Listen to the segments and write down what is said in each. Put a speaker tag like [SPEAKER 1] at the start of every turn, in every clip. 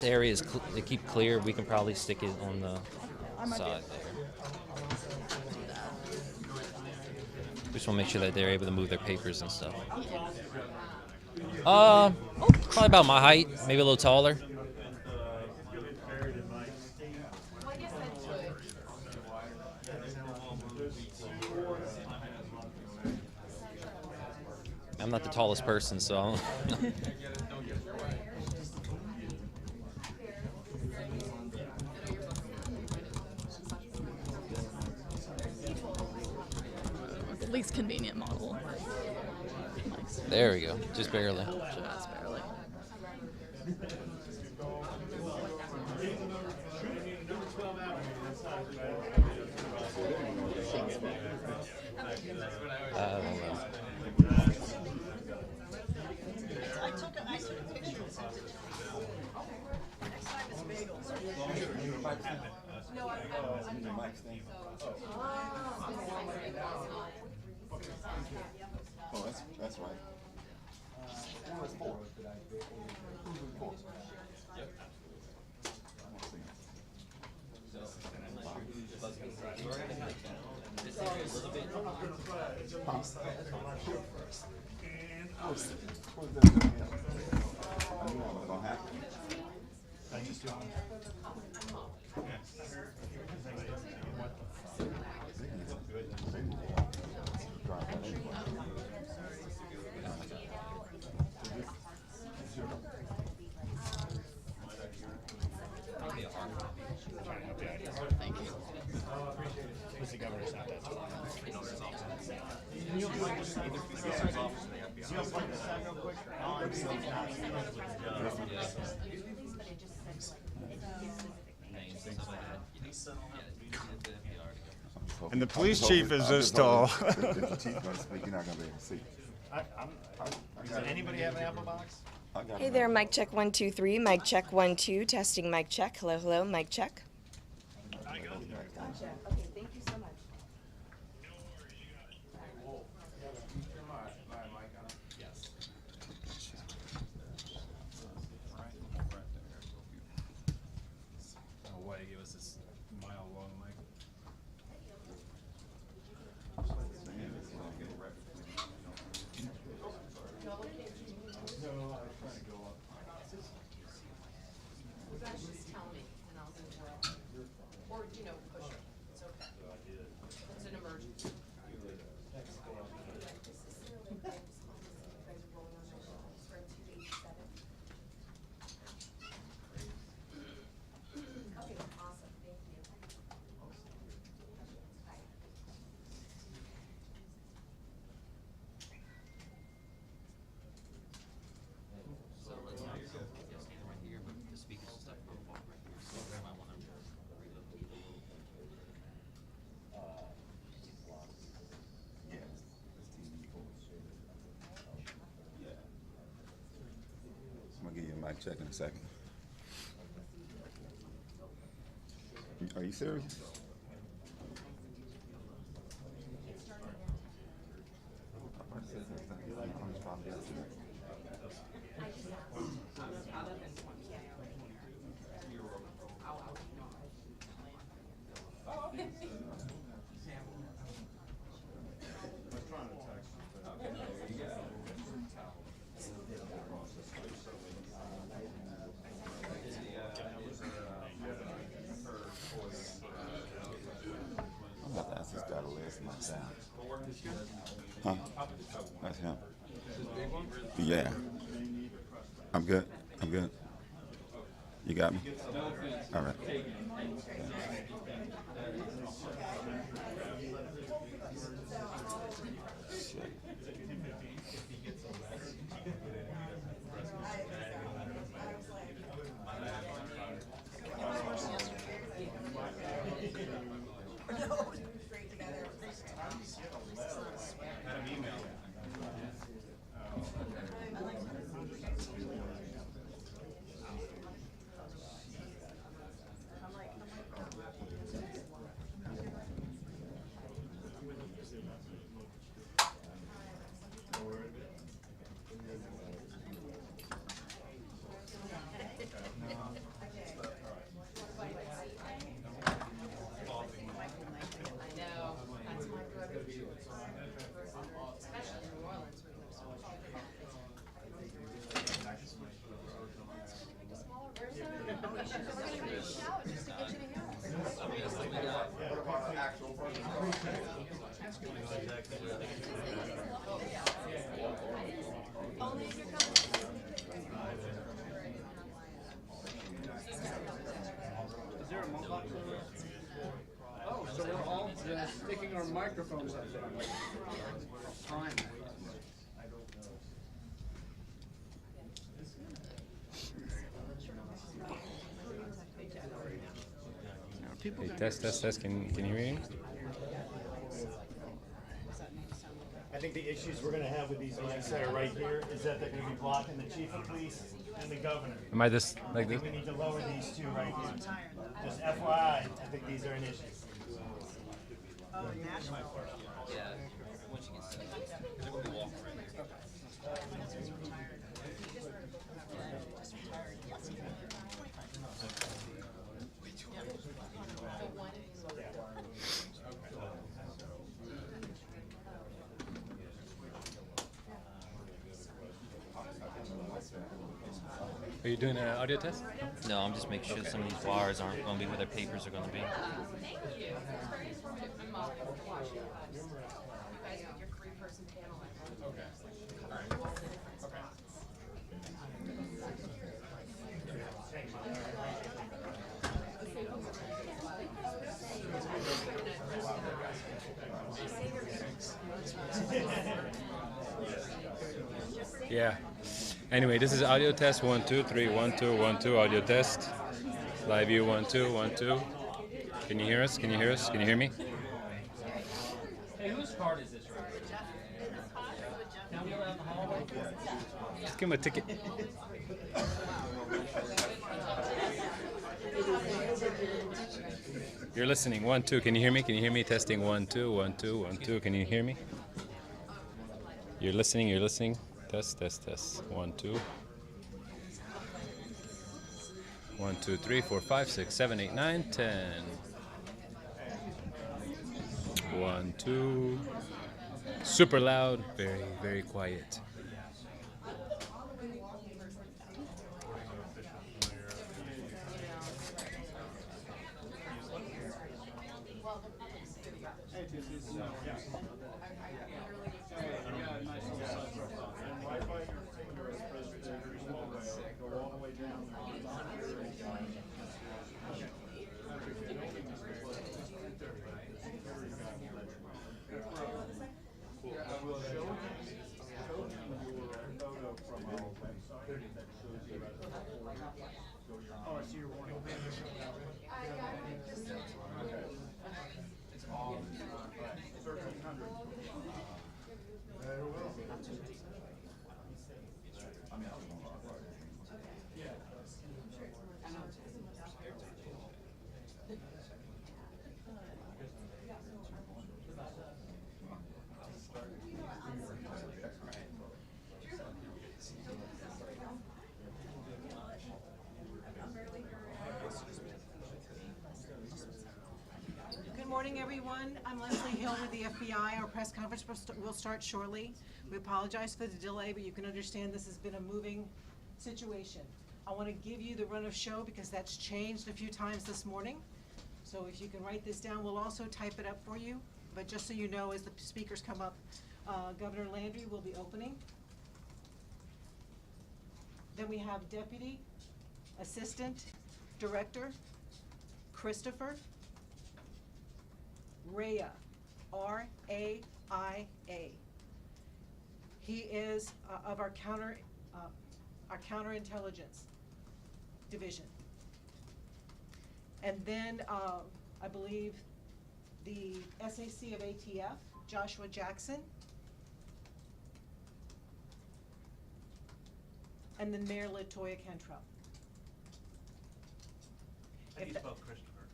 [SPEAKER 1] The area is they keep clear. We can probably stick it on the side there. We just want to make sure that they're able to move their papers and stuff. Probably about my height, maybe a little taller. I'm not the tallest person, so I don't
[SPEAKER 2] The least convenient model.
[SPEAKER 1] There we go, just barely.
[SPEAKER 2] Just barely.
[SPEAKER 1] I don't know.
[SPEAKER 3] I took a picture and sent it to you. Next time it's bagels. No, I'm
[SPEAKER 4] Oh, that's right.
[SPEAKER 2] Thank you.
[SPEAKER 5] And the police chief is this tall.
[SPEAKER 4] The chief gonna speak, you're not gonna be able to see.
[SPEAKER 5] Does anybody have an apple box?
[SPEAKER 4] I got
[SPEAKER 6] Hey
[SPEAKER 4] it.
[SPEAKER 6] there, mic check 1 2 3. Mic check 1 2. Testing mic check. Hello, hello. Mic check. Gotcha. Okay, thank you so much.
[SPEAKER 5] Oh, way, give us this mile long mic.
[SPEAKER 3] Just tell me, and I'll do it. Or, push it. It's okay. It's an emergency. Okay, awesome. Thank you.
[SPEAKER 1] So let's not stand right here, but the speakers and stuff go right here. So I might want to relocate.
[SPEAKER 4] I'm gonna give you a mic check in a second. Are you serious? I'm about to ask this guy to lay some down. Huh? That's him. Yeah. I'm good. I'm good. You got me? All right. Shit.
[SPEAKER 7] Oh, so we're all sticking our microphones up there. Fine.
[SPEAKER 5] Hey, test. Can you hear me?
[SPEAKER 8] I think the issues we're gonna have with these mics that are right here is that they're gonna be blocking the chief of police and the governor.
[SPEAKER 5] Am I just
[SPEAKER 8] I
[SPEAKER 5] like this?
[SPEAKER 8] think we need to lower these two right here. Just FYI, I think these are an issue.
[SPEAKER 3] Oh, Nashville.
[SPEAKER 1] Yeah, once you get set, they're gonna be walking right here.
[SPEAKER 5] Are you doing an audio test?
[SPEAKER 1] No, I'm just making sure some of these bars aren't going to be where their papers are going to be.
[SPEAKER 5] Yeah. Anyway, this is audio test 1 2 3 1 2 1 2 audio test. Live view 1 2 1 2. Can you hear us? Can you hear us? Can you hear me?
[SPEAKER 1] Hey, whose card is this right here? Can we go out in the hallway?
[SPEAKER 5] Just give him a ticket. You're listening. 1 2. Can you hear me? Can you hear me? Testing 1 2 1 2 1 2. Can you hear me? You're listening. You're listening. Test. 1 2. 1 2 3 4 5 6 7 8 9 10. 1 2. Super loud. Very, very quiet.
[SPEAKER 3] Good morning, everyone. I'm Leslie Hill with the FBI. Our press conference will start shortly. We apologize for the delay, but you can understand this has been a moving situation. I want to give you the run of show because that's changed a few times this morning. So if you can write this down, we'll also type it up for you. But just so you know, as the speakers come up, Governor Landry will be opening. Then we have Deputy Assistant Director Christopher Raya, R-A-I-A. He is of our counterintelligence division. And then I believe the SAC of ATF, Joshua Jackson. And then Mayor Latoya Cantrell.
[SPEAKER 8] How do you spell Christopher?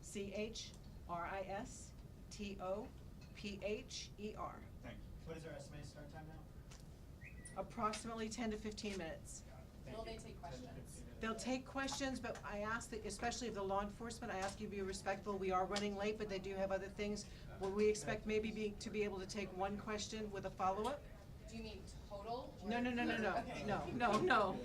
[SPEAKER 3] C-H-R-I-S-T-O-P-H-E-R.
[SPEAKER 8] Thank you. What is our estimated start time now?
[SPEAKER 3] Approximately 10 to 15 minutes.
[SPEAKER 2] Will they take questions?
[SPEAKER 3] They'll take questions, but I ask that, especially of the law enforcement, I ask you to be respectful. We are running late, but they do have other things. Will we expect maybe to be able to take one question with a follow-up?
[SPEAKER 9] Do you mean total?
[SPEAKER 3] No,
[SPEAKER 9] or-
[SPEAKER 3] no, no, no, no,
[SPEAKER 9] Okay.
[SPEAKER 3] no,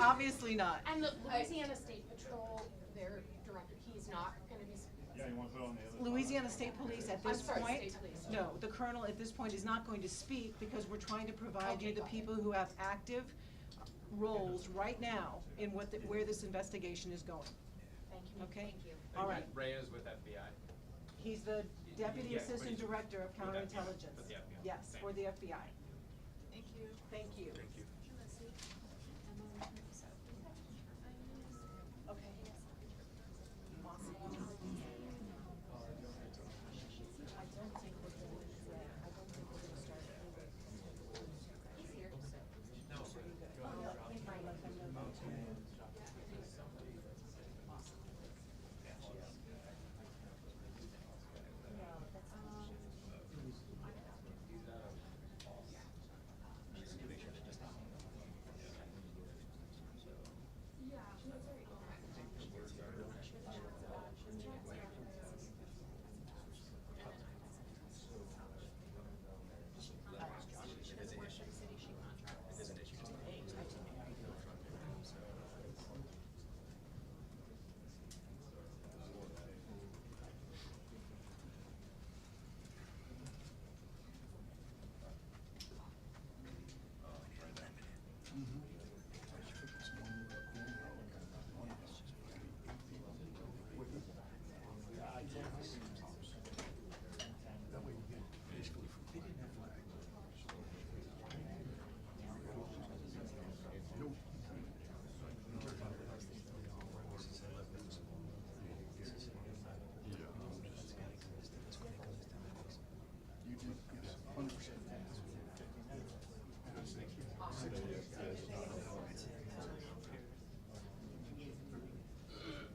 [SPEAKER 3] obviously not.
[SPEAKER 9] And the Louisiana State Patrol, their director, he's not gonna be.
[SPEAKER 8] Yeah, you want to put on the other?
[SPEAKER 3] Louisiana State Police at this
[SPEAKER 9] I'm sorry,
[SPEAKER 3] point,
[SPEAKER 9] State Police.
[SPEAKER 3] no, the colonel at this point is not going to speak because we're trying to provide you
[SPEAKER 9] Okay,
[SPEAKER 3] the
[SPEAKER 9] got it.
[SPEAKER 3] people who have active roles right now in where this investigation is going.
[SPEAKER 9] Thank you.
[SPEAKER 3] Okay.
[SPEAKER 9] Thank you.
[SPEAKER 3] All right.
[SPEAKER 10] Reyes with FBI.
[SPEAKER 3] He's the Deputy
[SPEAKER 10] Yeah, but
[SPEAKER 3] Assistant
[SPEAKER 10] he's-
[SPEAKER 3] Director of
[SPEAKER 10] with FBI,
[SPEAKER 3] Counterintelligence.
[SPEAKER 10] with the FBI.
[SPEAKER 3] Yes,
[SPEAKER 10] Thank
[SPEAKER 3] for
[SPEAKER 10] you.
[SPEAKER 3] the FBI.
[SPEAKER 9] Thank you.
[SPEAKER 3] Thank you.
[SPEAKER 10] Thank you.
[SPEAKER 3] Okay. Awesome. I don't think we're going to start.
[SPEAKER 9] He's here, so.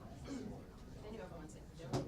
[SPEAKER 9] I knew everyone said no.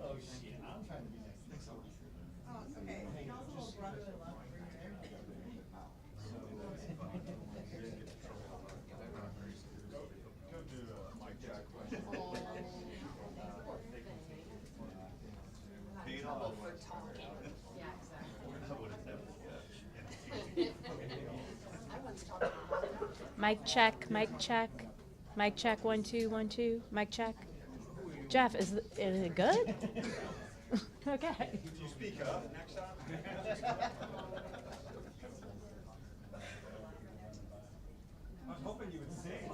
[SPEAKER 8] Oh, shit, I'm trying to be next.
[SPEAKER 9] Trouble for talking. Yeah, exactly. I once talked about it.
[SPEAKER 11] Mic check, mic check. Mic check, 1 2 1 2. Mic check. Jeff, is it good? Okay.
[SPEAKER 8] Could you speak up next time? I was hoping you would sing.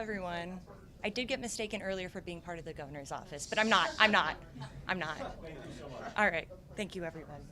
[SPEAKER 10] everyone. I did get mistaken earlier for being part of the governor's office, but I'm not. I'm not. All right. Thank you, everybody.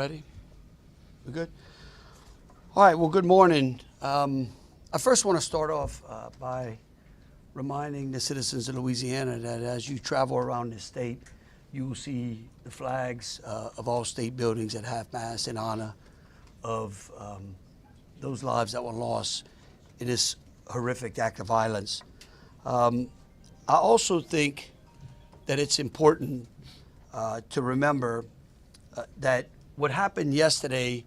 [SPEAKER 7] ready? We good? All right, well, good morning. I first want to start off by reminding the citizens of Louisiana that as you travel around the state, you will see the flags of all state buildings at half-mast in honor of those lives that were lost in this horrific act of violence. I also think that it's important to remember that what happened yesterday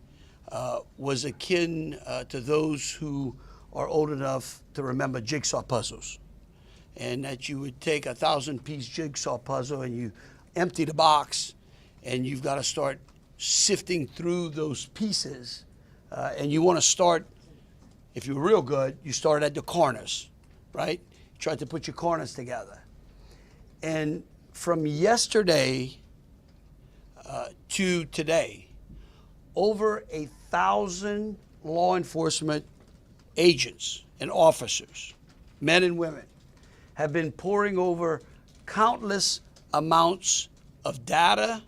[SPEAKER 7] was akin to those who are old enough to remember jigsaw puzzles, and that you would take 1,000-piece jigsaw puzzle and you empty the box, and you've got to start sifting through those pieces, and you want to start, if you're real good, you start at the corners, right? Try to put your corners together. And from yesterday to today, over 1,000 law enforcement agents and officers, men and women, have been poring over countless amounts of data,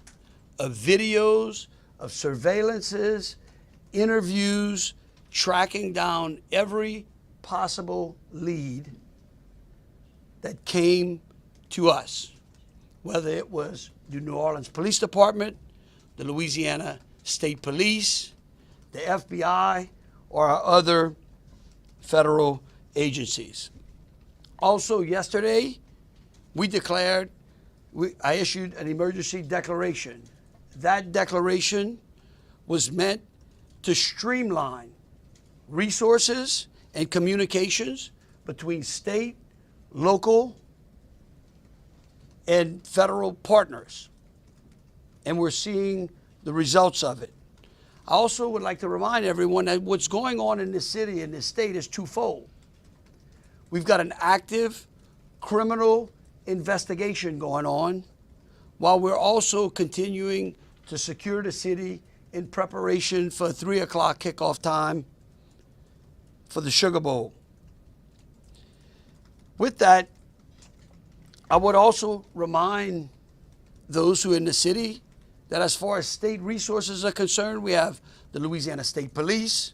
[SPEAKER 7] of videos, of surveillances, interviews, tracking down every possible lead that came to us, whether it was the New Orleans Police Department, the Louisiana State Police, the FBI, or our other federal agencies. Also yesterday, I issued an emergency declaration. That declaration was meant to streamline resources and communications between state, local, and federal partners. And we're seeing the results of it. I also would like to remind everyone that what's going on in this city and this state is twofold. We've got an active criminal investigation going on, while we're also continuing to secure the city in preparation for 3 o'clock kickoff time for the Sugar Bowl. With that, I would also remind those who are in the city that as far as state resources are concerned, we have the Louisiana State Police,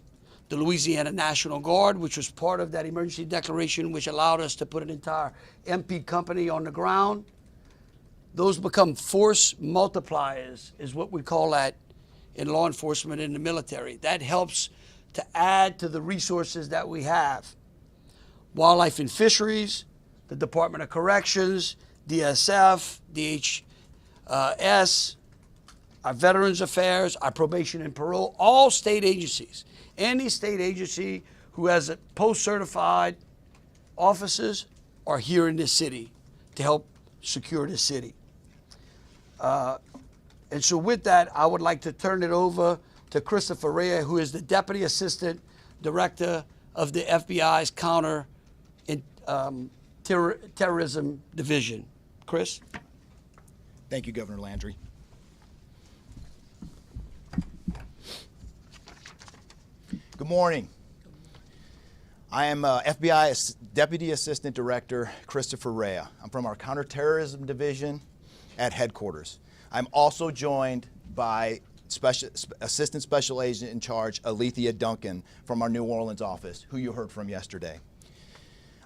[SPEAKER 7] the Louisiana National Guard, which was part of that emergency declaration, which allowed us to put an entire MP company on the ground. Those become force multipliers, is what we call that in law enforcement and the military. That helps to add to the resources that we have. Wildlife and Fisheries, the Department of Corrections, DSF, DHS, our Veterans Affairs, our Probation and Parole, all state agencies. Any state agency who has a post-certified officers are here in this city to help secure the city. And so with that, I would like to turn it over to Christopher Rea, who is the Deputy Assistant Director of the FBI's Counter Terrorism Division. Chris?
[SPEAKER 12] Thank you, Governor Landry. Good morning. I am FBI Deputy Assistant Director Christopher Rea. I'm from our Counterterrorism Division at headquarters. I'm also joined by Assistant Special Agent in Charge Alethea Duncan from our New Orleans office, who you heard from yesterday.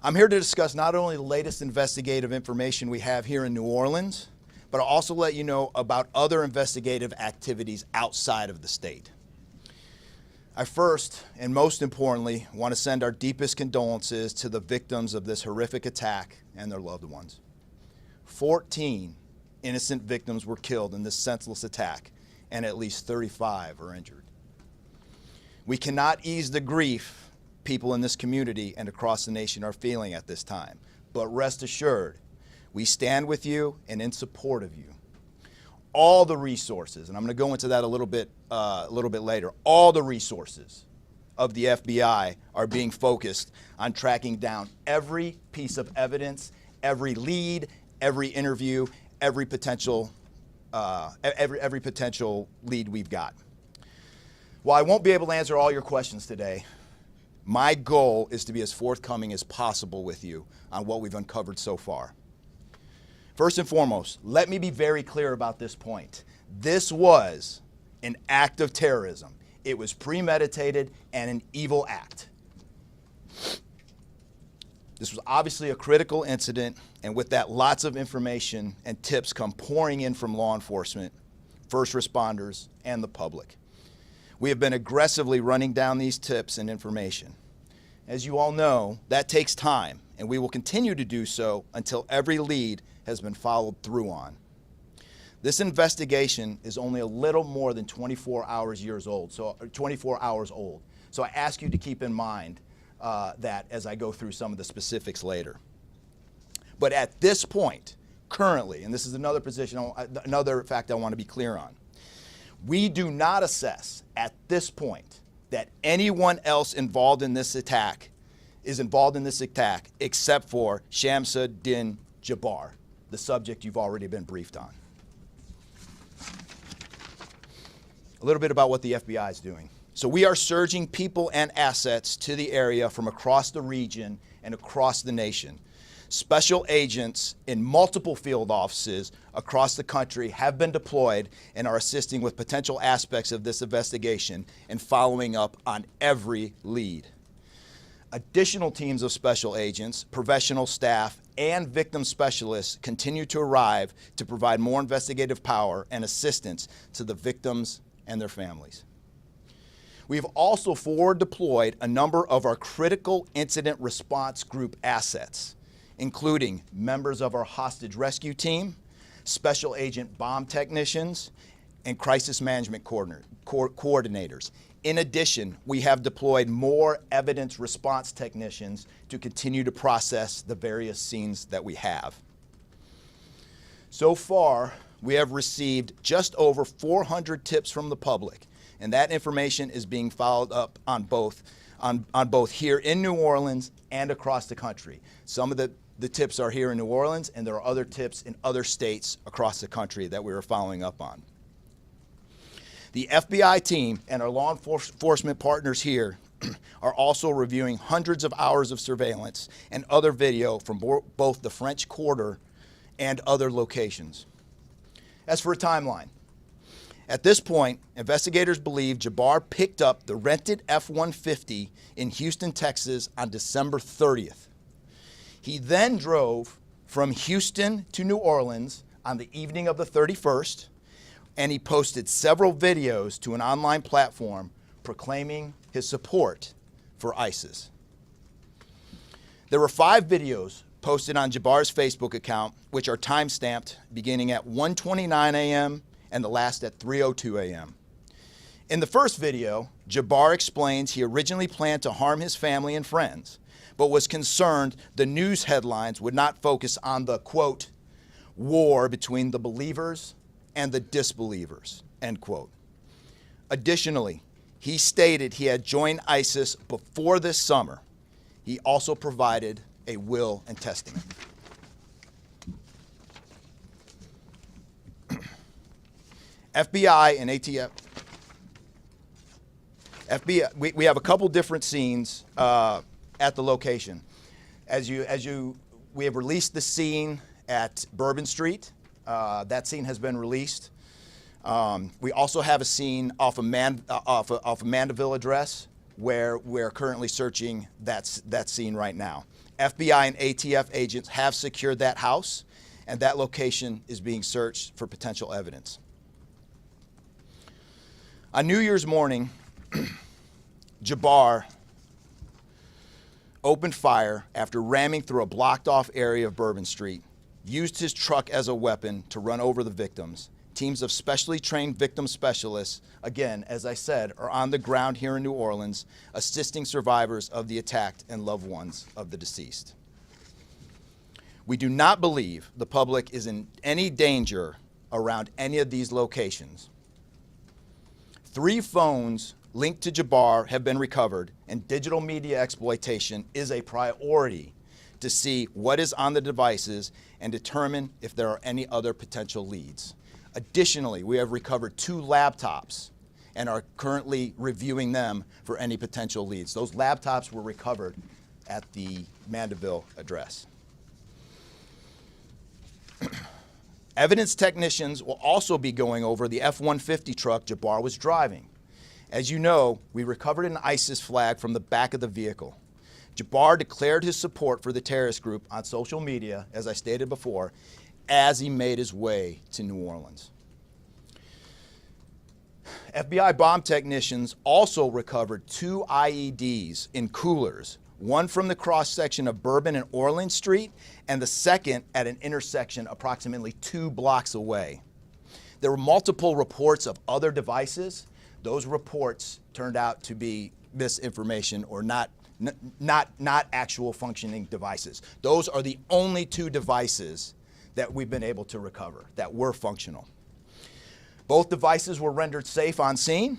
[SPEAKER 12] I'm here to discuss not only the latest investigative information we have here in New Orleans, but I'll also let you know about other investigative activities outside of the state. I first, and most importantly, want to send our deepest condolences to the victims of this horrific attack and their loved ones. 14 innocent victims were killed in this senseless attack, and at least 35 are injured. We cannot ease the grief people in this community and across the nation are feeling at this time, but rest assured, we stand with you and in support of you. All the resources, and I'm going to go into that a little bit later, all the resources of the FBI are being focused on tracking down every piece of evidence, every lead, every interview, every potential lead we've got. While I won't be able to answer all your questions today, my goal is to be as forthcoming as possible with you on what we've uncovered so far. First and foremost, let me be very clear about this point. This was an act of terrorism. It was premeditated and an evil act. This was obviously a critical incident, and with that, lots of information and tips come pouring in from law enforcement, first responders, and the public. We have been aggressively running down these tips and information. As you all know, that takes time, and we will continue to do so until every lead has been followed through on. This investigation is only a little more than 24 hours old. So I ask you to keep in mind that as I go through some of the specifics later. But at this point, currently, and this is another fact I want to be clear on, we do not assess at this point that anyone else involved in this attack except for Shamsuddin Jabbar, the subject you've already been briefed on. A little bit about what the FBI is doing. So we are surging people and assets to the area from across the region and across the nation. Special agents in multiple field offices across the country have been deployed and are assisting with potential aspects of this investigation and following up on every lead. Additional teams of special agents, professional staff, and victim specialists continue to arrive to provide more investigative power and assistance to the victims and their families. We have also forward deployed a number of our critical incident response group assets, including members of our hostage rescue team, special agent bomb technicians, and crisis management coordinators. In addition, we have deployed more evidence response technicians to continue to process the various scenes that we have. So far, we have received just over 400 tips from the public, and that information is being followed up on both here in New Orleans and across the country. Some of the tips are here in New Orleans, and there are other tips in other states across the country that we are following up on. The FBI team and our law enforcement partners here are also reviewing hundreds of hours of surveillance and other video from both the French Quarter and other locations. As for a timeline, at this point, investigators believe Jabbar picked up the rented F-150 in Houston, Texas on December 30th. He then drove from Houston to New Orleans on the evening of the 31st, and he posted several videos to an online platform proclaiming his support for ISIS. There were 5 videos posted on Jabbar's Facebook account, which are time-stamped beginning at 1:29 a.m. and the last at 3:02 a.m. In the first video, Jabbar explains he originally planned to harm his family and friends, but was concerned the news headlines would not focus on the, quote, war between the believers and the disbelievers, end quote. Additionally, he stated he had joined ISIS before this summer. He also provided a will and testament. FBI and ATF. FBI, we have a couple different scenes at the location. We have released the scene at Bourbon Street. That scene has been released. We also have a scene off of Mandeville address where we're currently searching that scene right now. FBI and ATF agents have secured that house, and that location is being searched for potential evidence. On New Year's morning, Jabbar opened fire after ramming through a blocked-off area of Bourbon Street, used his truck as a weapon to run over the victims. Teams of specially trained victim specialists, again, as I said, are on the ground here in New Orleans, assisting survivors of the attack and loved ones of the deceased. We do not believe the public is in any danger around any of these locations. 3 phones linked to Jabbar have been recovered, and digital media exploitation is a priority to see what is on the devices and determine if there are any other potential leads. Additionally, we have recovered 2 laptops and are currently reviewing them for any potential leads. Those laptops were recovered at the Mandeville address. Evidence technicians will also be going over the F-150 truck Jabbar was driving. As you know, we recovered an ISIS flag from the back of the vehicle. Jabbar declared his support for the terrorist group on social media, as I stated before, as he made his way to New Orleans. FBI bomb technicians also recovered 2 IEDs in coolers, one from the cross-section of Bourbon and Orleans Street, and the second at an intersection approximately 2 blocks away. There were multiple reports of other devices. Those reports turned out to be misinformation or not actual functioning devices. Those are the only 2 devices that we've been able to recover that were functional. Both devices were rendered safe on scene.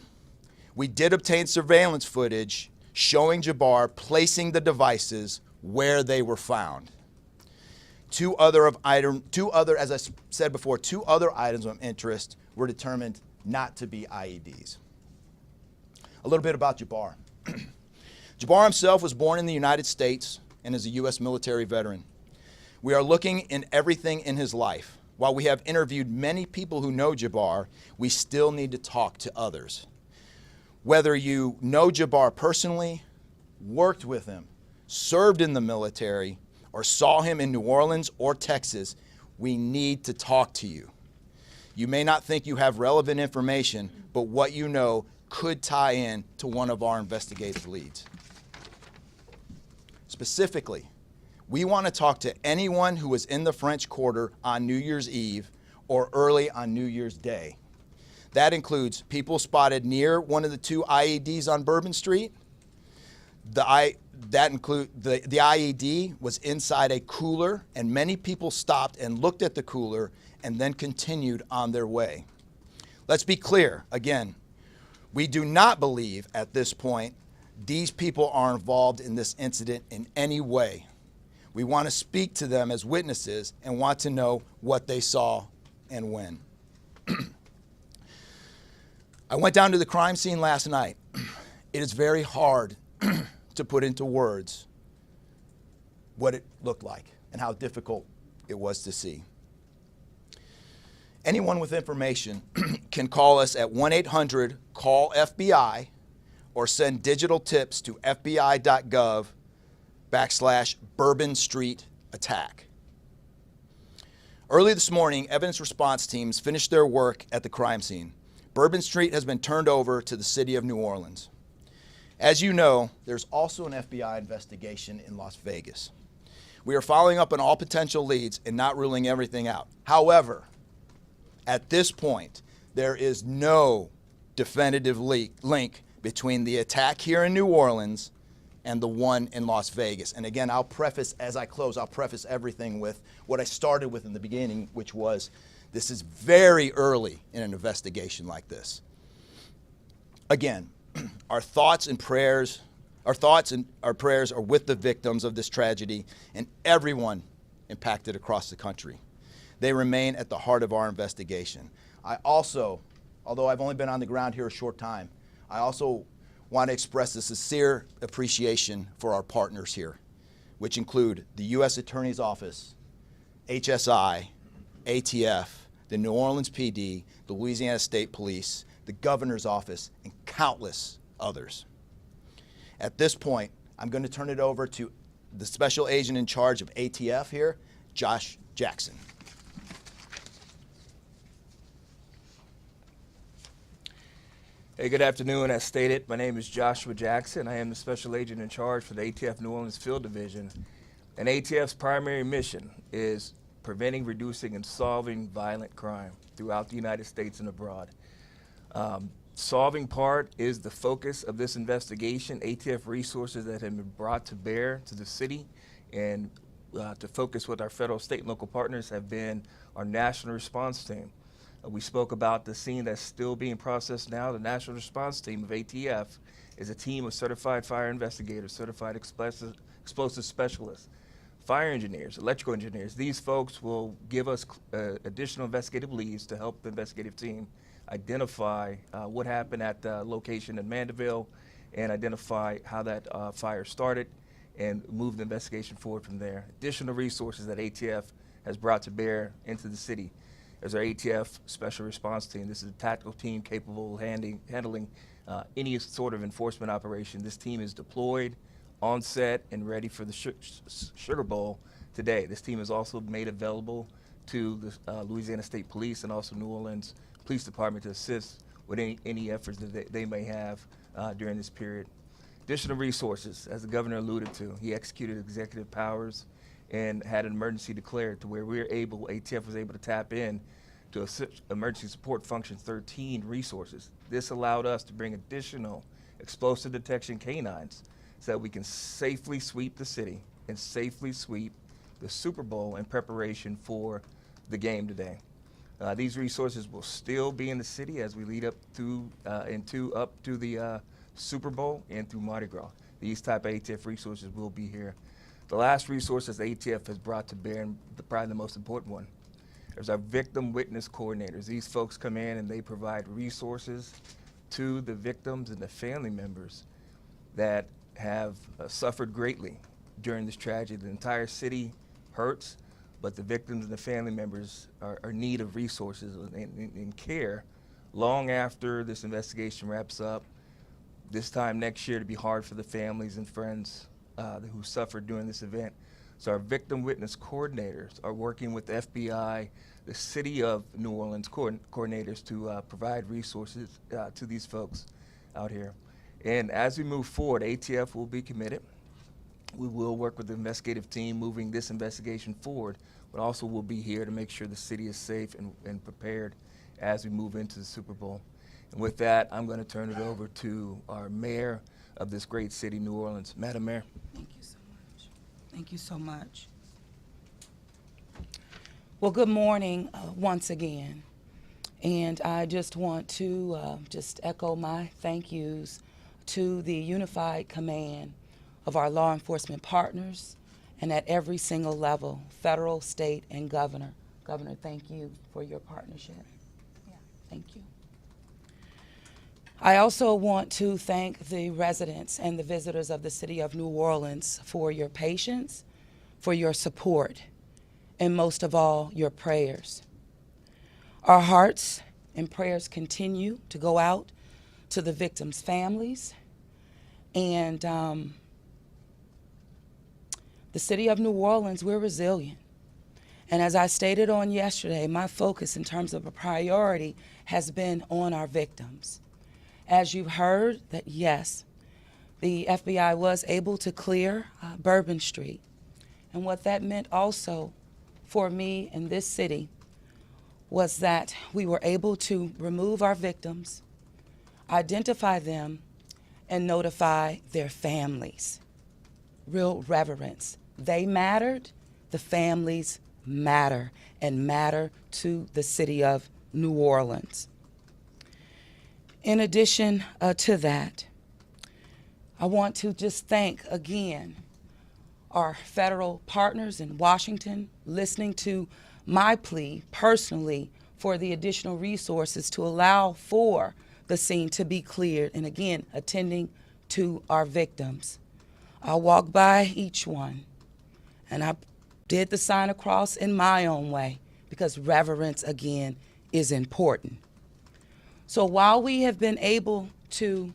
[SPEAKER 12] We did obtain surveillance footage showing Jabbar placing the devices where they were found. Two other, as I said before, 2 other items of interest were determined not to be IEDs. A little bit about Jabbar. Jabbar himself was born in the United States and is a U.S. military veteran. We are looking in everything in his life. While we have interviewed many people who know Jabbar, we still need to talk to others. Whether you know Jabbar personally, worked with him, served in the military, or saw him in New Orleans or Texas, we need to talk to you. You may not think you have relevant information, but what you know could tie in to one of our investigative leads. Specifically, we want to talk to anyone who was in the French Quarter on New Year's Eve or early on New Year's Day. That includes people spotted near one of the 2 IEDs on Bourbon Street. The IED was inside a cooler, and many people stopped and looked at the cooler and then continued on their way. Let's be clear, again, we do not believe at this point these people are involved in this incident in any way. We want to speak to them as witnesses and want to know what they saw and when. I went down to the crime scene last night. It is very hard to put into words what it looked like and how difficult it was to see. Anyone with information can call us at 1-800-CALL-FBI or send digital tips to fbi.gov/Bourbon Street attack. Early this morning, evidence response teams finished their work at the crime scene. Bourbon Street has been turned over to the city of New Orleans. As you know, there's also an FBI investigation in Las Vegas. We are following up on all potential leads and not ruling everything out. However, at this point, there is no definitive link between the attack here in New Orleans and the one in Las Vegas. And again, I'll preface, as I close, I'll preface everything with what I started with in the beginning, which was this is very early in an investigation like this. Again, our thoughts and prayers are with the victims of this tragedy and everyone impacted across the country. They remain at the heart of our investigation. I also, although I've only been on the ground here a short time, I also want to express a sincere appreciation for our partners here, which include the U.S. Attorney's Office, HSI, ATF, the New Orleans PD, the Louisiana State Police, the Governor's Office, and countless others. At this point, I'm going to turn it over to the Special Agent in charge of ATF here, Josh Jackson.
[SPEAKER 13] Hey, good afternoon. As stated, my name is Joshua Jackson. I am the Special Agent in charge for the ATF New Orleans Field Division. And ATF's primary mission is preventing, reducing, and solving violent crime throughout the United States and abroad. Solving part is the focus of this investigation. ATF resources that have been brought to bear to the city and to focus with our federal, state, and local partners have been our national response team. We spoke about the scene that's still being processed now. The National Response Team of ATF is a team of certified fire investigators, certified explosive specialists, fire engineers, electrical engineers. These folks will give us additional investigative leads to help the investigative team identify what happened at the location in Mandeville and identify how that fire started and move the investigation forward from there. Additional resources that ATF has brought to bear into the city as our ATF Special Response Team. This is a tactical team capable of handling any sort of enforcement operation. This team is deployed, on set, and ready for the Sugar Bowl today. This team is also made available to the Louisiana State Police and also New Orleans Police Department to assist with any efforts that they may have during this period. Additional resources, as the governor alluded to, he executed executive powers and had an emergency declared to where ATF was able to tap in to Emergency Support Function 13 resources. This allowed us to bring additional explosive detection canines so that we can safely sweep the city and safely sweep the Super Bowl in preparation for the game today. These resources will still be in the city as we lead up to the Super Bowl and through Mardi Gras. These type of ATF resources will be here. The last resources the ATF has brought to bear, and probably the most important one, is our victim witness coordinators. These folks come in and they provide resources to the victims and the family members that have suffered greatly during this tragedy. The entire city hurts, but the victims and the family members are in need of resources and care long after this investigation wraps up. This time next year to be hard for the families and friends who suffered during this event. So our victim witness coordinators are working with the FBI, the City of New Orleans coordinators to provide resources to these folks out here. And as we move forward, ATF will be committed. We will work with the investigative team moving this investigation forward, but also we'll be here to make sure the city is safe and prepared as we move into the Super Bowl. And with that, I'm going to turn it over to our mayor of this great city, New Orleans. Madam Mayor.
[SPEAKER 14] Thank you so much. Thank you so much. Well, good morning once again. And I just want to just echo my thank yous to the unified command of our law enforcement partners and at every single level, federal, state, and governor. Governor, thank you for your partnership. Yeah, thank you. I also want to thank the residents and the visitors of the city of New Orleans for your patience, for your support, and most of all, your prayers. Our hearts and prayers continue to go out to the victims' families, and the city of New Orleans, we're resilient. And as I stated on yesterday, my focus in terms of a priority has been on our victims. As you've heard, that yes, the FBI was able to clear Bourbon Street. And what that meant also for me in this city was that we were able to remove our victims, identify them, and notify their families. Real reverence. They mattered, the families matter, and matter to the city of New Orleans. In addition to that, I want to just thank again our federal partners in Washington, listening to my plea personally for the additional resources to allow for the scene to be cleared, and again, attending to our victims. I walked by each one, and I did the sign of cross in my own way, because reverence, again, is important. So while we have been able to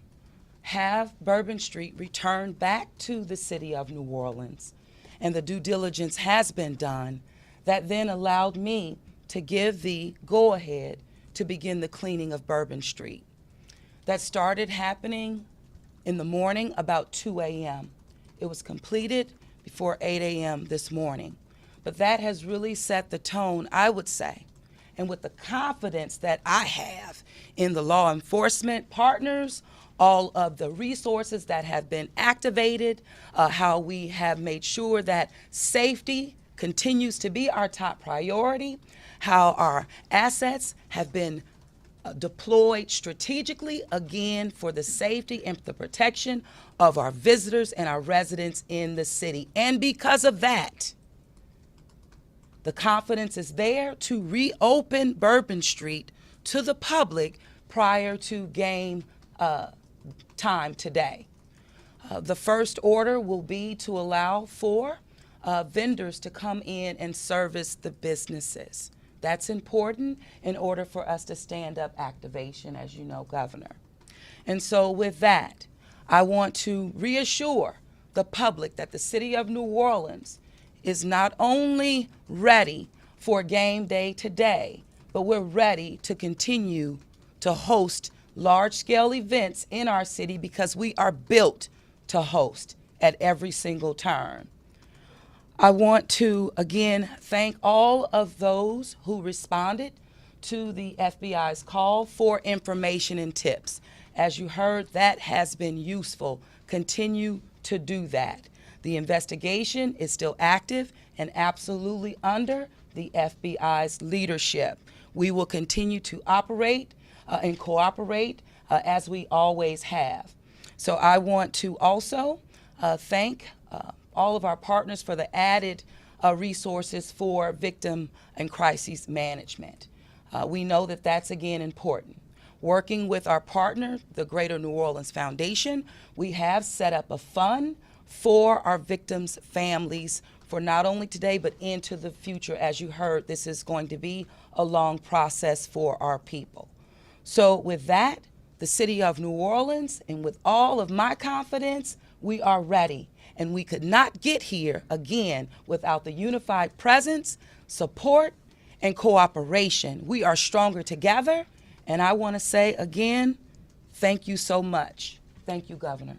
[SPEAKER 14] have Bourbon Street returned back to the city of New Orleans, and the due diligence has been done, that then allowed me to give the go-ahead to begin the cleaning of Bourbon Street. That started happening in the morning about 2 a.m. It was completed before 8 a.m. this morning. But that has really set the tone, I would say, and with the confidence that I have in the law enforcement partners, all of the resources that have been activated, how we have made sure that safety continues to be our top priority, how our assets have been deployed strategically, again, for the safety and the protection of our visitors and our residents in the city. And because of that, the confidence is there to reopen Bourbon Street to the public prior to game time today. The first order will be to allow for vendors to come in and service the businesses. That's important in order for us to stand up activation, as you know, Governor. And so with that, I want to reassure the public that the city of New Orleans is not only ready for game day today, but we're ready to continue to host large-scale events in our city because we are built to host at every single turn. I want to, again, thank all of those who responded to the FBI's call for information and tips. As you heard, that has been useful. Continue to do that. The investigation is still active and absolutely under the FBI's leadership. We will continue to operate and cooperate as we always have. So I want to also thank all of our partners for the added resources for victim and crisis management. We know that that's, again, important. Working with our partner, the Greater New Orleans Foundation, we have set up a fund for our victims' families for not only today but into the future. As you heard, this is going to be a long process for our people. So with that, the city of New Orleans, and with all of my confidence, we are ready. And we could not get here, again, without the unified presence, support, and cooperation. We are stronger together. And I want to say, again, thank you so much. Thank you, Governor.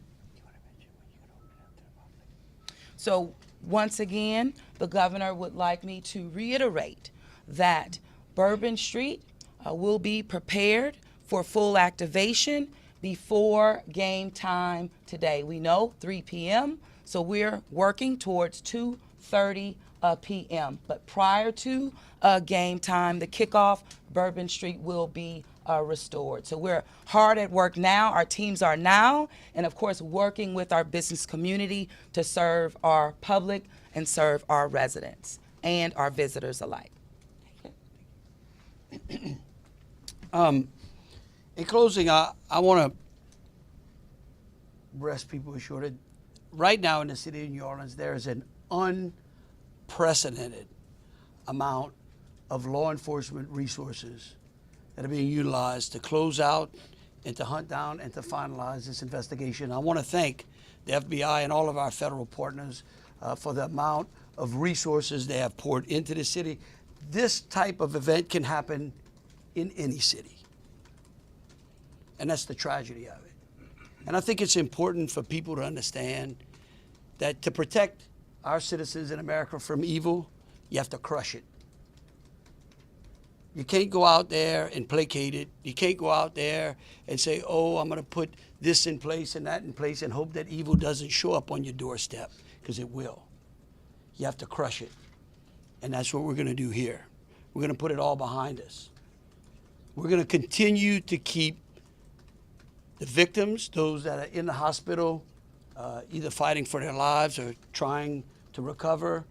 [SPEAKER 14] So once again, the governor would like me to reiterate that Bourbon Street will be prepared for full activation before game time today. We know 3 p.m., so we're working towards 2:30 p.m. But prior to game time, the kickoff, Bourbon Street will be restored. So we're hard at work now. Our teams are now, and of course, working with our business community to serve our public and serve our residents and our visitors alike.
[SPEAKER 7] In closing, I want to rest people assured. Right now in the city of New Orleans, there is an unprecedented amount of law enforcement resources that are being utilized to close out and to hunt down and to finalize this investigation. I want to thank the FBI and all of our federal partners for the amount of resources they have poured into the city. This type of event can happen in any city. And that's the tragedy of it. And I think it's important for people to understand that to protect our citizens in America from evil, you have to crush it. You can't go out there and placate it. You can't go out there and say, oh, I'm going to put this in place and that in place and hope that evil doesn't show up on your doorstep, because it will. You have to crush it. And that's what we're going to do here. We're going to put it all behind us. We're going to continue to keep the victims, those that are in the hospital, either fighting for their lives or trying to recover,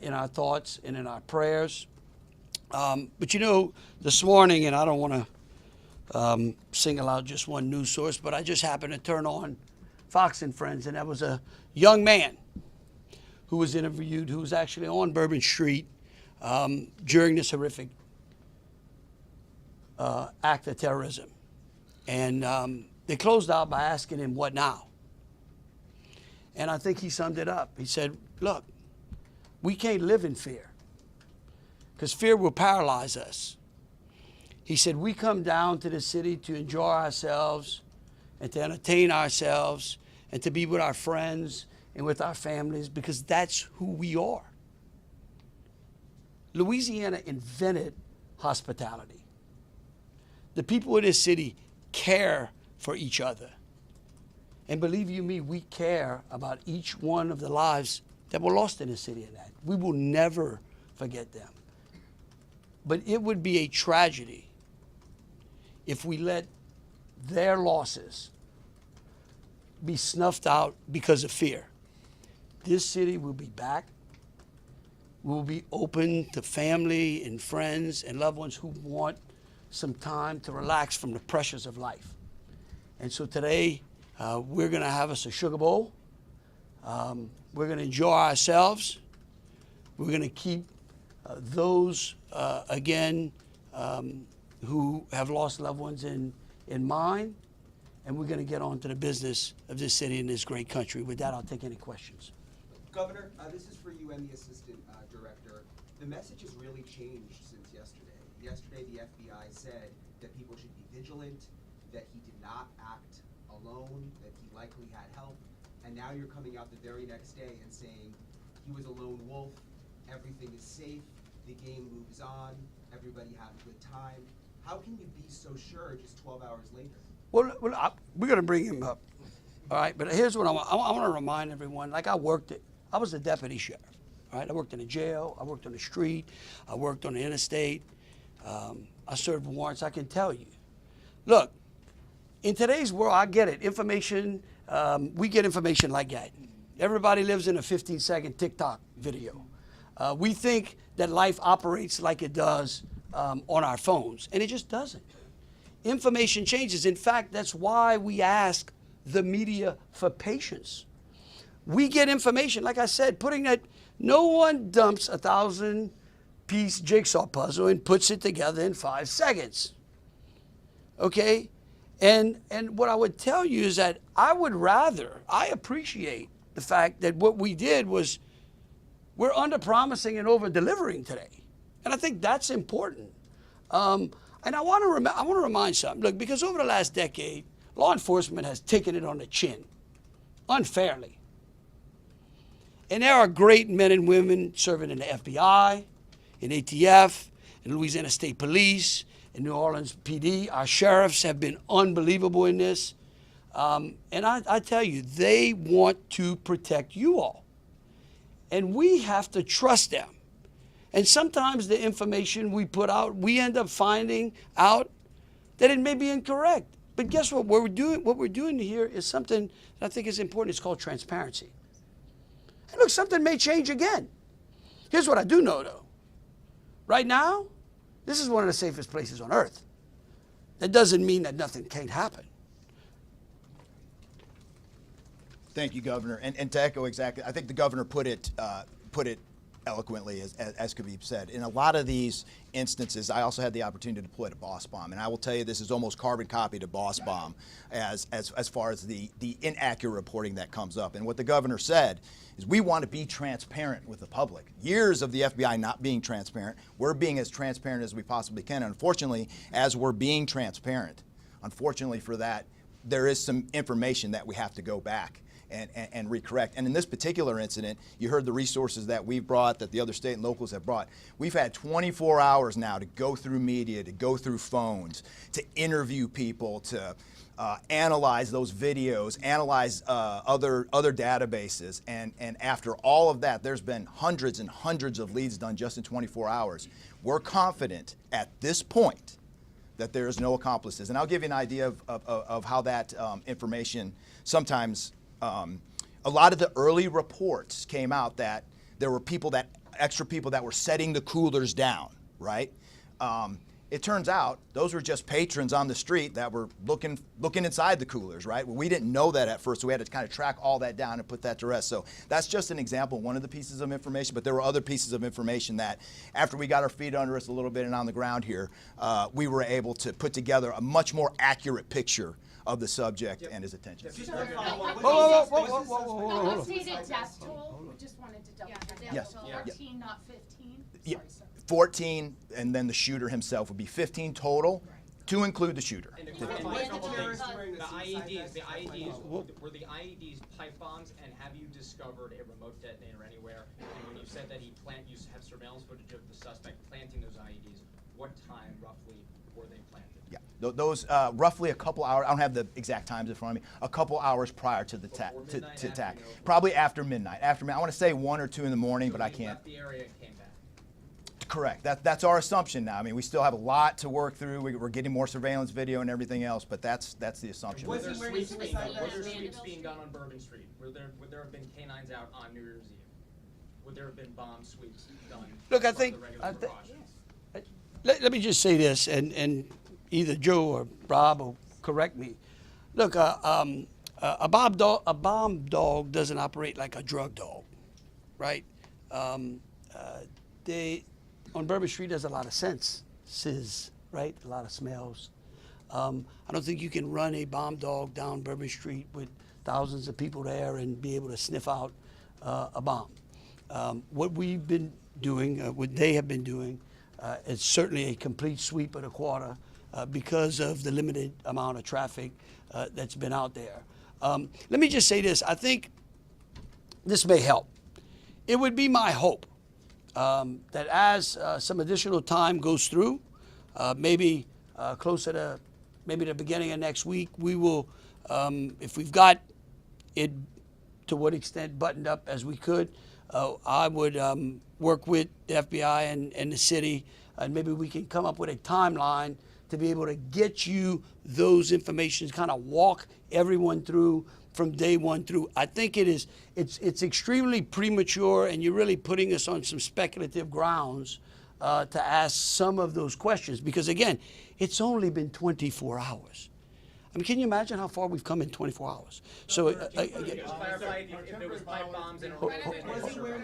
[SPEAKER 7] in our thoughts and in our prayers. But you know, this morning, and I don't want to single out just one news source, but I just happened to turn on Fox and Friends, and there was a young man who was interviewed who was actually on Bourbon Street during this horrific act of terrorism. And they closed out by asking him, what now? And I think he summed it up. He said, look, we can't live in fear, because fear will paralyze us. He said, we come down to the city to enjoy ourselves and to entertain ourselves and to be with our friends and with our families, because that's who we are. Louisiana invented hospitality. The people of this city care for each other. And believe you me, we care about each one of the lives that were lost in the city of that. We will never forget them. But it would be a tragedy if we let their losses be snuffed out because of fear. This city will be back. We'll be open to family and friends and loved ones who want some time to relax from the pressures of life. And so today, we're going to have us a sugar bowl. We're going to enjoy ourselves. We're going to keep those, again, who have lost loved ones in mind, and we're going to get on to the business of this city and this great country. With that, I'll take any questions.
[SPEAKER 15] Governor, this is for you and the assistant director. The message has really changed since yesterday. Yesterday, the FBI said that people should be vigilant, that he did not act alone, that he likely had help, and now you're coming out the very next day and saying he was a lone wolf, everything is safe, the game moves on, everybody had a good time. How can you be so sure just 12 hours later?
[SPEAKER 7] Well, we're going to bring him up, all right? But here's what I want to remind everyone. Like I was a deputy sheriff, all right? I worked in a jail. I worked on the street. I worked on the interstate. I served warrants. I can tell you. Look, in today's world, I get it. Information, we get information like that. Everybody lives in a 15-second TikTok video. We think that life operates like it does on our phones, and it just doesn't. Information changes. In fact, that's why we ask the media for patience. We get information, like I said, no one dumps a 1,000-piece jigsaw puzzle and puts it together in 5 seconds. Okay? And what I would tell you is that I appreciate the fact that what we did was we're under-promising and over-delivering today. And I think that's important. And I want to remind something. Look, because over the last decade, law enforcement has taken it on the chin, unfairly. And there are great men and women serving in the FBI, in ATF, in Louisiana State Police, in New Orleans PD. Our sheriffs have been unbelievable in this. And I tell you, they want to protect you all. And we have to trust them. And sometimes the information we put out, we end up finding out that it may be incorrect. But guess what? What we're doing here is something that I think is important. It's called transparency. And look, something may change again. Here's what I do know, though. Right now, this is one of the safest places on earth. That doesn't mean that nothing can't happen.
[SPEAKER 12] Thank you, Governor. And to echo exactly, I think the governor put it eloquently, as could be said. In a lot of these instances, I also had the opportunity to deploy to Boss Bomb, and I will tell you this is almost carbon copy to Boss Bomb as far as the inaccurate reporting that comes up. And what the governor said is we want to be transparent with the public. Years of the FBI not being transparent, we're being as transparent as we possibly can. Unfortunately, as we're being transparent, unfortunately for that, there is some information that we have to go back and recorrect. And in this particular incident, you heard the resources that we've brought, that the other state and locals have brought. We've had 24 hours now to go through media, to go through phones, to interview people, to analyze those videos, analyze other databases. And after all of that, there's been hundreds and hundreds of leads done just in 24 hours. We're confident at this point that there is no accomplices. And I'll give you an idea of how that information sometimes, a lot of the early reports came out that there were extra people that were setting the coolers down, right? It turns out those were just patrons on the street that were looking inside the coolers, right? Well, we didn't know that at first, so we had to kind of track all that down and put that to rest. So that's just an example, one of the pieces of information, but there were other pieces of information that after we got our feet under us a little bit and on the ground here, we were able to put together a much more accurate picture of the subject and his attention.
[SPEAKER 9] Whoa. Stated death toll, we just wanted to double check.
[SPEAKER 12] Yes.
[SPEAKER 9] 14, not 15.
[SPEAKER 12] Yeah. 14, and then the shooter himself would be 15 total, to include the shooter.
[SPEAKER 1] And the IEDs, were the IEDs pipe bombs, and have you discovered a remote detonator anywhere? And when you said that you have surveillance footage of the suspect planting those IEDs, what time roughly were they planted?
[SPEAKER 12] Yeah, those roughly a couple hours. I don't have the exact times in front of me. A couple hours prior to the attack, probably after midnight. I want to say 1 or 2 in the morning, but I can't.
[SPEAKER 1] Left the area and came back.
[SPEAKER 12] Correct. That's our assumption now. I mean, we still have a lot to work through. We're getting more surveillance video and everything else, but that's the assumption.
[SPEAKER 1] Were there sweeps being done on Bourbon Street? Would there have been canines out on New Year's Eve? Would there have been bomb sweeps done?
[SPEAKER 7] Look, let me just say this, and either Joe or Rob will correct me. Look, a bomb dog doesn't operate like a drug dog, right? on Bourbon Street, there's a lot of senses, right? A lot of smells. I don't think you can run a bomb dog down Bourbon Street with thousands of people there and be able to sniff out a bomb. What we've been doing, what they have been doing, is certainly a complete sweep of the quarter because of the limited amount of traffic that's been out there. Let me just say this. I think this may help. It would be my hope that as some additional time goes through, maybe closer to maybe the beginning of next week, we will, if we've got it to what extent buttoned up as we could, I would work with the FBI and the city, and maybe we can come up with a timeline to be able to get you those information, kind of walk everyone through from day one through. I think it's extremely premature, and you're really putting us on some speculative grounds to ask some of those questions, because again, it's only been 24 hours. I mean, can you imagine how far we've come in 24 hours? So,
[SPEAKER 1] Clarify if there was pipe bombs and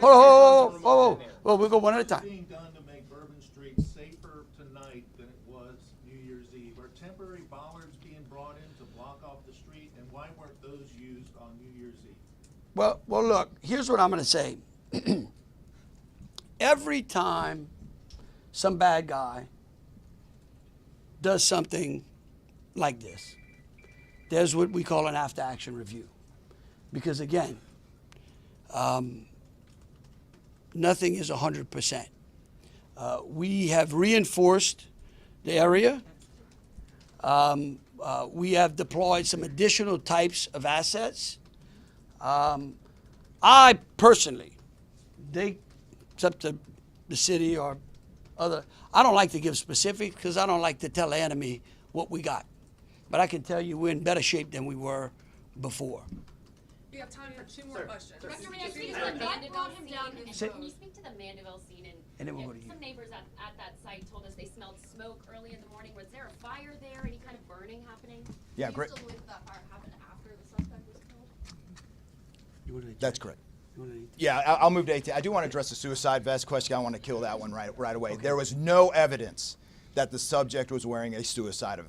[SPEAKER 7] oh, we'll go one at a time.
[SPEAKER 16] Being done to make Bourbon Street safer tonight than it was New Year's Eve? Are temporary bollards being brought in to block off the street, and why weren't those used on New Year's Eve?
[SPEAKER 7] Well, look, here's what I'm going to say. Every time some bad guy does something like this, there's what we call an after-action review. Because again, nothing is 100%. We have reinforced the area. We have deployed some additional types of assets. I personally, it's up to the city or other, I don't like to give specifics because I don't like to tell the enemy what we got. But I can tell you we're in better shape than we were before.
[SPEAKER 17] We have time for two more questions.
[SPEAKER 9] Director, may I speak to the Mandeville scene? Can you speak to the Mandeville scene?
[SPEAKER 7] And then we'll go to you.
[SPEAKER 9] Some neighbors at that site told us they smelled smoke early in the morning. Was there a fire there? Any kind of burning happening?
[SPEAKER 12] Yeah, great.
[SPEAKER 17] Do you still believe that fire happened after the suspect was killed?
[SPEAKER 12] That's correct. Yeah, I'll move to 18. I do want to address the suicide vest question. I want to kill that one right away. Okay. There was no evidence that the subject was wearing a suicide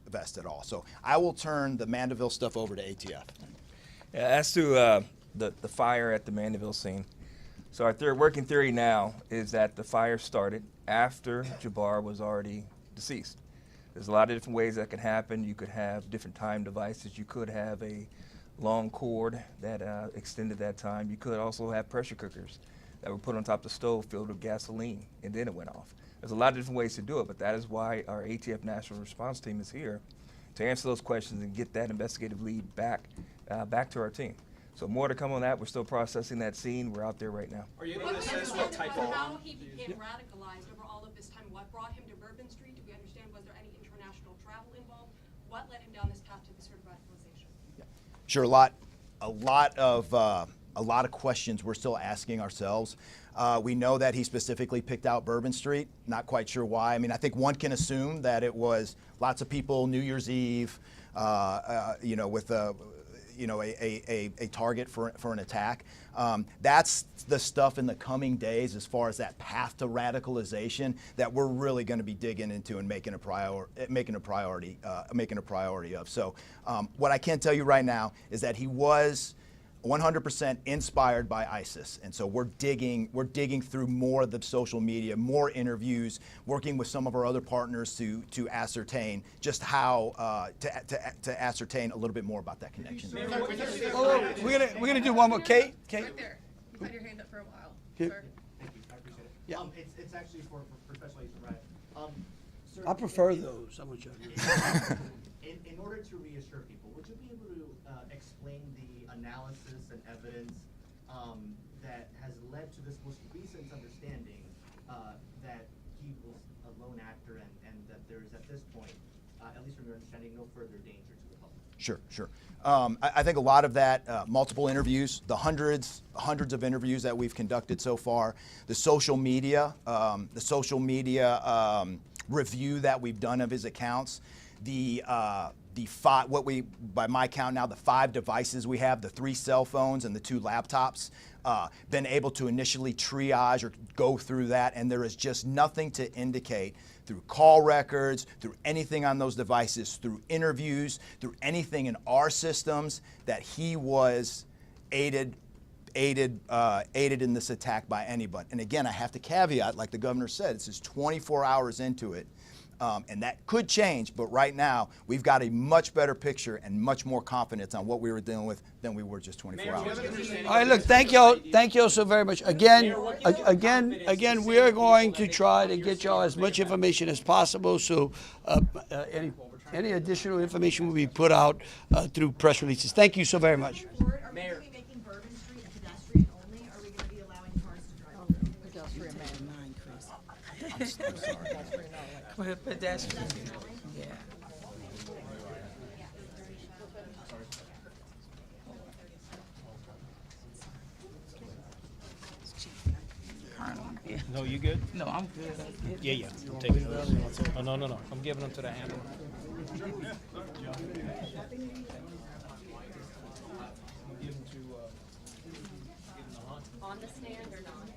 [SPEAKER 12] vest at all. So I will turn the Mandeville stuff over to ATF.
[SPEAKER 13] Yeah, as to the fire at the Mandeville scene, so our working theory now is that the fire started after Jabbar was already deceased. There's a lot of different ways that could happen. You could have different time devices. You could have a long cord that extended that time. You could also have pressure cookers that were put on top of the stove filled with gasoline, and then it went off. There's a lot of different ways to do it, but that is why our ATF National Response Team is here to answer those questions and get that investigative lead back to our team. So more to come on that. We're still processing that scene. We're out there right now.
[SPEAKER 1] Are you able to assess what type of...
[SPEAKER 17] How he became radicalized over all of this time? What brought him to Bourbon Street? Do we understand? Was there any international travel involved? What led him down this path to this sort of radicalization?
[SPEAKER 12] Yeah. Sure, a lot of questions we're still asking ourselves. We know that he specifically picked out Bourbon Street. Not quite sure why. I mean, I think one can assume that it was lots of people New Year's Eve, with a target for an attack. That's the stuff in the coming days as far as that path to radicalization that we're really going to be digging into and making a priority of. So what I can tell you right now is that he was 100% inspired by ISIS, and so we're digging through more of the social media, more interviews, working with some of our other partners to ascertain just how to ascertain a little bit more about that connection.
[SPEAKER 7] We're gonna do one more. Kate.
[SPEAKER 17] Right there. You've had your hand up for a while.
[SPEAKER 7] Kate.
[SPEAKER 17] Sir.
[SPEAKER 8] Thank you. I appreciate it. Yeah. It's actually for Special Agent Ryan. Sir,
[SPEAKER 7] I prefer those. I'm gonna
[SPEAKER 8] in order to reassure people, would you be able to explain the analysis and evidence that has led to this most recent understanding that he was a lone actor and that there is at this point, at least from your understanding, no further danger to the public?
[SPEAKER 12] Sure. I think a lot of that, multiple interviews, the hundreds of interviews that we've conducted so far, the social media review that we've done of his accounts, by my count now, the 5 devices we have, the 3 cell phones and the 2 laptops, been able to initially triage or go through that, and there is just nothing to indicate through call records, through anything on those devices, through interviews, through anything in our systems that he was aided in this attack by anybody. And again, I have to caveat, like the governor said, this is 24 hours into it. And that could change, but right now we've got a much better picture and much more confidence on what we were dealing with than we were just 24 hours ago.
[SPEAKER 7] All right, look, thank y'all so very much. Again, we are going to try to get y'all as much information as possible. So any additional information will be put out through press releases. Thank you so very much.
[SPEAKER 3] Are we going to be making Bourbon Street a pedestrian only, or are we going to be allowing cars to drive through?
[SPEAKER 14] Pedestrian man. I'm sorry. Pedestrian. Yeah.
[SPEAKER 18] No, you good?
[SPEAKER 14] No, I'm good.
[SPEAKER 18] Yeah. I'm taking those. Oh, no. I'm giving them to the handler.
[SPEAKER 9] On the stand or not?